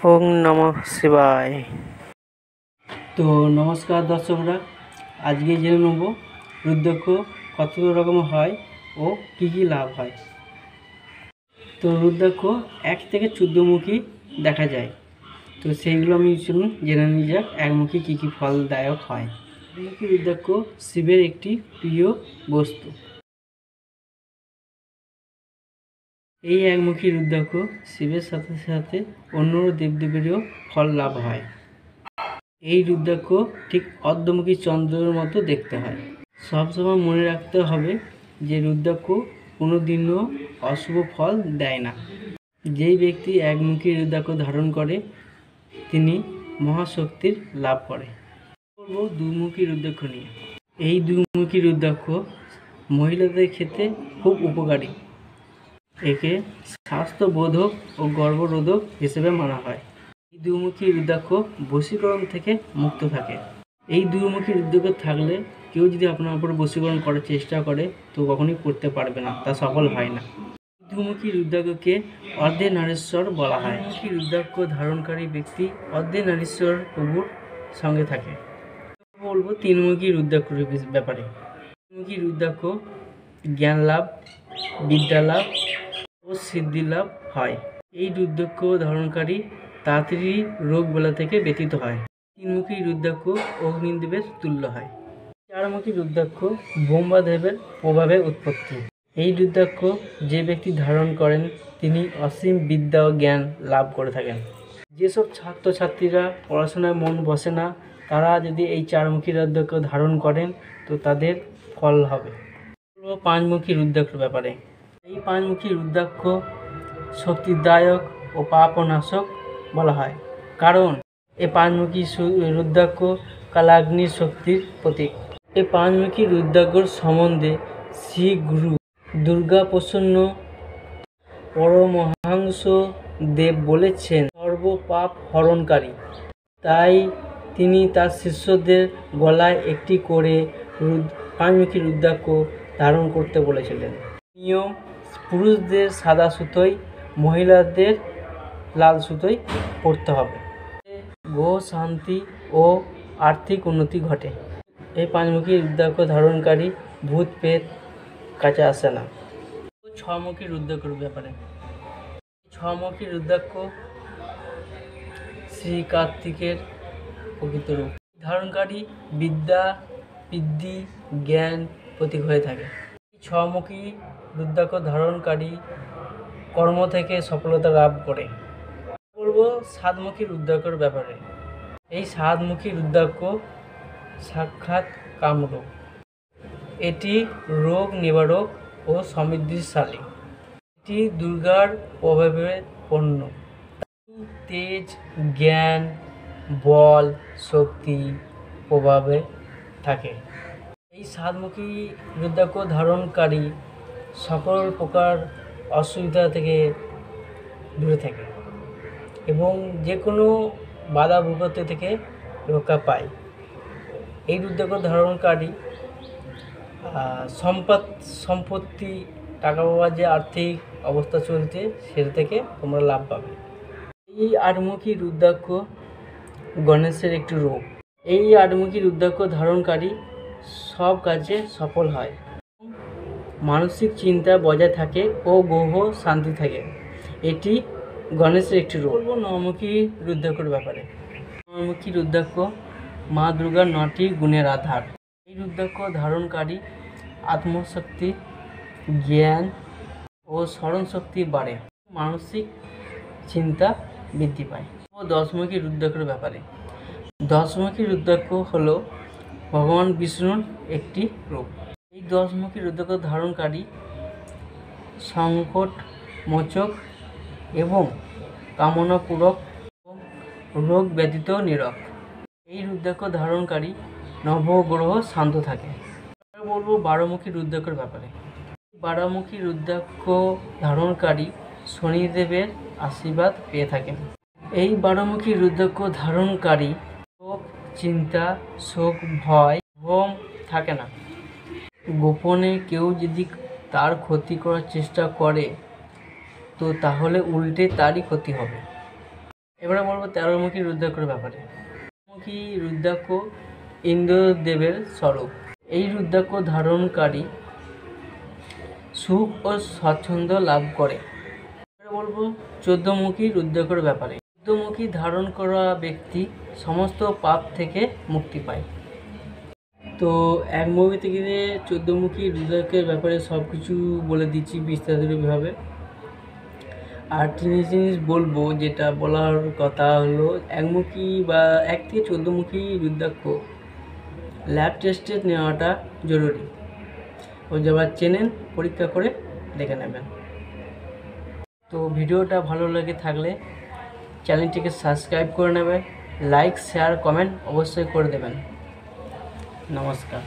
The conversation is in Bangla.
ওং নমঃ শিবায়। তো নমস্কার দর্শকরা, আজকে জেনে নেব রুদ্রাক্ষ কত রকম হয় ও কী কী লাভ হয়। তো রুদ্রাক্ষ 1 থেকে 14 মুখী দেখা যায়। তো সেইগুলো আমি জেনে নিয়ে যাক একমুখী কী কী ফলদায়ক হয়। একমুখী রুদ্রাক্ষ শিবের একটি প্রিয় বস্তু। এই একমুখী রুদ্রাক্ষ শিবের সাথে সাথে অন্য দেবদেবীরও ফল লাভ হয়। এই রুদ্রাক্ষ ঠিক অর্ধমুখী চন্দ্রের মতো দেখতে হয়। সবসময় মনে রাখতে হবে যে রুদ্রাক্ষ কোনো দিনও অশুভ ফল দেয় না। যেই ব্যক্তি একমুখী রুদ্রাক্ষ ধারণ করে তিনি মহাশক্তির লাভ করে। বলব দুমুখী রুদ্রাক্ষ নিয়ে। এই দুমুখী রুদ্রাক্ষ মহিলাদের ক্ষেত্রে খুব উপকারী। একে স্বাস্থ্যবোধক ও গর্ভরোধক হিসেবে মানা হয়। এই দুমুখী রুদ্রাক্ষ বশীকরণ থেকে মুক্ত থাকে। এই দুমুখী রুদ্রাক্ষ থাকলে কেউ যদি আপনার উপর বশীকরণ করার চেষ্টা করে তো কখনোই করতে পারবে না, তা সফল হয় না। দুমুখী রুদ্রাক্ষকে অর্ধনারীশ্বর বলা হয়। দুমুখী রুদ্রাক্ষ ধারণকারী ব্যক্তি অর্ধনারীশ্বর প্রভুর সঙ্গে থাকে। বলবো তিনমুখী রুদ্রাক্ষর ব্যাপারে। তিনমুখী রুদ্রাক্ষ জ্ঞান লাভ, বিদ্যা লাভ ও সিদ্ধি লাভ হয়। এই রুদ্রাক্ষ ধারণকারী তাড়াতাড়ি রোগ বেলা থেকে ব্যতীত হয়। তিনমুখী রুদ্রাক্ষ অগ্নিদেবের তুল্য হয়। চারমুখী রুদ্রাক্ষ ব্রহ্মদেবের প্রভাবে উৎপত্তি। এই রুদ্রাক্ষ যে ব্যক্তি ধারণ করেন তিনি অসীম বিদ্যা ও জ্ঞান লাভ করে থাকেন। যেসব ছাত্রছাত্রীরা পড়াশোনায় মন বসে না তারা যদি এই চারমুখী রুদ্রাক্ষ ধারণ করেন তো তাদের ফল হবে। পাঁচমুখী রুদ্রাক্ষর ব্যাপারে। এই পাঁচমুখী রুদ্রাক্ষ শক্তিদায়ক ও পাপনাশক বলা হয়, কারণ এই পাঁচমুখী রুদ্রাক্ষ কালাগ্নির শক্তির প্রতীক। এই পাঁচমুখী রুদ্রাক্ষর সম্বন্ধে শ্রী গুরু দুর্গা প্রসন্ন পরমহংস দেব বলেছেন সর্ব পাপ হরণকারী। তাই তিনি তার শিষ্যদের গলায় একটি করে পাঁচমুখী রুদ্রাক্ষ ধারণ করতে বলেছিলেন। নিয়ম: পুরুষদের সাদা সুতোয়, মহিলাদের লাল সুতোয় পরতে হবে। গ্রহ শান্তি ও আর্থিক উন্নতি ঘটে। এই পাঁচমুখী রুদ্রাক্ষ ধারণকারী ভূত প্রেত কাছে আসে না। ছমুখী রুদ্রাক্ষর ব্যাপারে। ছমুখী রুদ্রাক্ষ শ্রী কার্তিকের প্রকৃত রূপ। ধারণকারী বিদ্যা, বৃদ্ধি, জ্ঞান প্রতীক হয়ে থাকে। ছমুখী রুদ্রাক্ষ ধারণকারী কর্ম থেকে সফলতা লাভ করে। বলবো সাতমুখী রুদ্রাক্ষর ব্যাপারে। এই সাতমুখী রুদ্রাক্ষ সাক্ষাৎ কামরূপ। এটি রোগ নিবারক ও সমৃদ্ধিশালী। এটি দুর্গার প্রভাবে পূর্ণ। তেজ, জ্ঞান, বল, শক্তি প্রভাবে থাকে। এই সাতমুখী রুদ্রাক্ষ ধারণকারী সকল প্রকার অসুবিধা থেকে দূরে থাকে এবং যে কোনো বাধা বিপত্তি থেকে রক্ষা পায়। এই রুদ্রাক্ষ ধারণকারী সম্পত্তি, টাকা পাওয়ার যে আর্থিক অবস্থা চলছে সেটা থেকে তোমরা লাভ পাবে। এই আটমুখী রুদ্রাক্ষ গণেশের একটি রূপ। এই আটমুখী রুদ্রাক্ষ ধারণকারী সব কাজে সফল হয়, মানসিক চিন্তা বজায় থাকে ও গ্রহ শান্তি থাকে। এটি গণেশের একটি রূপ। নবমুখী রুদ্রাক্ষর ব্যাপারে। নবমুখী রুদ্রাক্ষ মা দুর্গার 9টি গুণের আধার। এই রুদ্রাক্ষ ধারণকারী আত্মশক্তি, জ্ঞান ও স্মরণশক্তি বাড়ে, মানসিক চিন্তা বৃদ্ধি পায়। ও দশমুখী রুদ্রাক্ষর ব্যাপারে। দশমুখী রুদ্রাক্ষ হল ভগবান বিষ্ণুর একটি রূপ। এই দশমুখী রুদ্রাক্ষ ধারণকারী সংকট মোচক এবং কামনা পূরক এবং রোগ ব্যতীত নিরোগ। এই রুদ্রাক্ষ ধারণকারী নবগ্রহ শান্ত থাকে। বলবো বারোমুখী রুদ্রাক্ষর ব্যাপারে। বারোমুখী রুদ্রাক্ষ ধারণকারী শনিদেবের আশীর্বাদ পেয়ে থাকেন। এই বারোমুখী রুদ্রাক্ষ ধারণকারী শোক, চিন্তা, শোক, ভয়, ভ্রম থাকে না। গোপনে কেউ যদি তার ক্ষতি করার চেষ্টা করে তো তাহলে উল্টে তারই ক্ষতি হবে। এবার এবারে বলবো 13মুখী রুদ্রাক্ষর ব্যাপারে। 13মুখী রুদ্রাক্ষ ইন্দ্রদেবের স্বরূপ। এই রুদ্রাক্ষ ধারণকারী সুখ ও স্বাচ্ছন্দ্য লাভ করে। এবারে বলবো 14মুখী রুদ্রাক্ষর ব্যাপারে। 14মুখী ধারণ করা ব্যক্তি সমস্ত পাপ থেকে মুক্তি পায়। তো এক মুভি থেকে 14মুখী রুদ্রাক্ষের ব্যাপারে সব কিছু বলে দিচ্ছি বিস্তারিতভাবে। আর জিনিস বলবো, যেটা বলার কথা হলো, একমুখী বা 1 থেকে 14মুখী রুদ্রাক্ষ ল্যাব টেস্টে নেওয়াটা জরুরি। ও যারা চেনেন পরীক্ষা করে দেখে নেবেন। তো ভিডিওটা ভালো লাগে থাকলে চ্যানেলটিকে সাবস্ক্রাইব করে নেবে, লাইক শেয়ার কমেন্ট অবশ্যই করে দেবেন। নমস্কার।